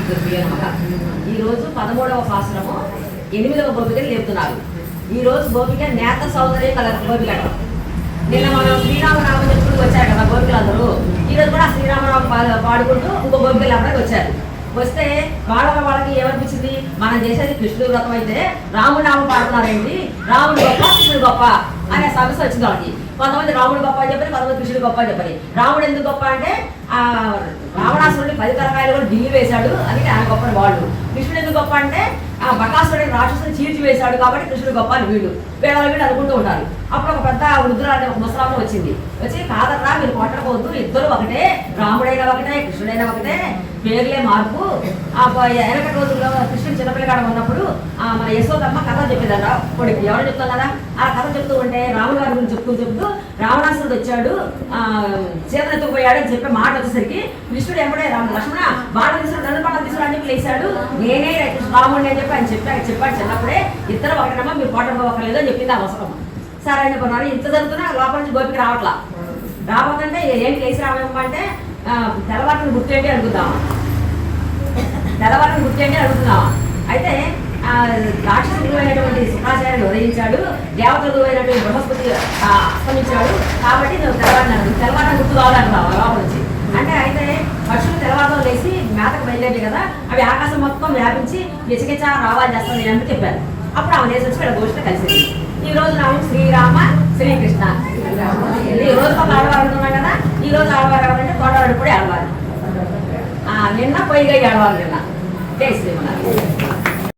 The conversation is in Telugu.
ఈ రోజు 13వ పాసురము 8వ గోపికని లేపుతున్నారు. ఈ రోజు గోపిక నేత సౌందర్య కలర్ గోపిక. నిన్న మనం శ్రీరామనామం చెప్పుకుంటూ వచ్చారు కదా గోపికలందరూ. ఈరోజు కూడా శ్రీరామనామం పాడుకుంటూ ఇంకో గోపికలు అప్పుడే వచ్చారు. వస్తే వాళ్ళకి ఏమనిపించింది, మనం చేసేది కృష్ణుడు వ్రతం అయితే రాముడు నామం పాడుతున్నారేంటి, రాముడు గొప్ప కృష్ణుడు గొప్ప అనే సమస్య వచ్చింది వాళ్ళకి. కొంతమంది రాముడు గొప్ప అని చెప్పని, కొంతమంది కృష్ణుడు గొప్ప అని చెప్పని. రాముడు ఎందుకు గొప్ప అంటే రావణాసురుడిని 10 తరకాయలు కూడా ఢిల్లీ వేశాడు, అందుకే ఆయన గొప్పని వాళ్ళు. కృష్ణుడు ఎందుకు గొప్ప అంటే బకాసురుడిని రాక్షసుని చీల్చి వేశాడు కాబట్టి కృష్ణుడు గొప్ప అని వీళ్ళు అనుకుంటూ ఉంటారు. అప్పుడు ఒక పెద్ద వృద్ధురాలు ఒక ముసలామ వచ్చింది. వచ్చి కాదర్రా మీరు కొట్టకపోవద్దు, ఇద్దరు ఒకటే, రాముడైనా ఒకటే కృష్ణుడైనా ఒకటే, పేర్లే మార్పు. వెనకటి రోజుల్లో కృష్ణుడు చిన్నపిల్లగాడ ఉన్నప్పుడు మన యశోదమ్మ కథ చెప్పేదట కొడుకు. ఎవరు చెప్తాం కదా, ఆ కథ చెప్తూ ఉంటే రాముడు గారి గురించి చెప్తూ రావణాసురుడు వచ్చాడు చేతనెత్తుకుపోయాడు అని చెప్పే మాట వచ్చేసరికి కృష్ణుడు ఎప్పుడే లక్ష్మణ బాణం తీసుకుని నన్ను పట్టం తీసుకుని అని చెప్పి లేచాడు, నేనే రాముడిని అని చెప్పి ఆయన చెప్పాడు చిన్నప్పుడే. ఇద్దరు ఒకటమ్మా మీరు పోవక్కర్లేదు అని చెప్పింది ఆ అవసరం. సరే అని కొన్నారు. ఇంత జరుగుతున్నా లోపల నుంచి గోపిక రావద్దంటే ఏంటి లేచి రావమ్మ అంటే తెల్లవారిని గుర్తేంటి అడుగుతామా, తెల్లవారిని గుర్తేంటి అడుగుతున్నావా. అయితే రాక్షసుడు అయినటువంటి శుక్రాచార్యుడు ఉదయించాడు, దేవతలు అయినటువంటి బృహస్పతి అస్తమించాడు, కాబట్టి నువ్వు తెల్లవారిని గుర్తు కావాలంటున్నావు లోపల నుంచి అంటే. అయితే పక్షులు తెల్లవారులో లేచి మేతకు బయలుదేరి కదా, అవి ఆకాశం మొత్తం వ్యాపించి గిచగిచ రావాలి చేస్తాను నేను అంటే చెప్పాను. అప్పుడు ఆమె లేచి వచ్చి ఇక్కడ గోష్ఠి కలిసింది. ఈ రోజు రాము శ్రీరామ శ్రీకృష్ణ. ఈ రోజు ఒక ఆడవారు అనుకున్నాం కదా, ఈ రోజు ఆడవారు ఎవరంటే తోడవాడు కూడా ఆడవారు. నిన్న పొయ్యిగా ఆడవారు నిన్న జై శ్రీమన్నారాయణ.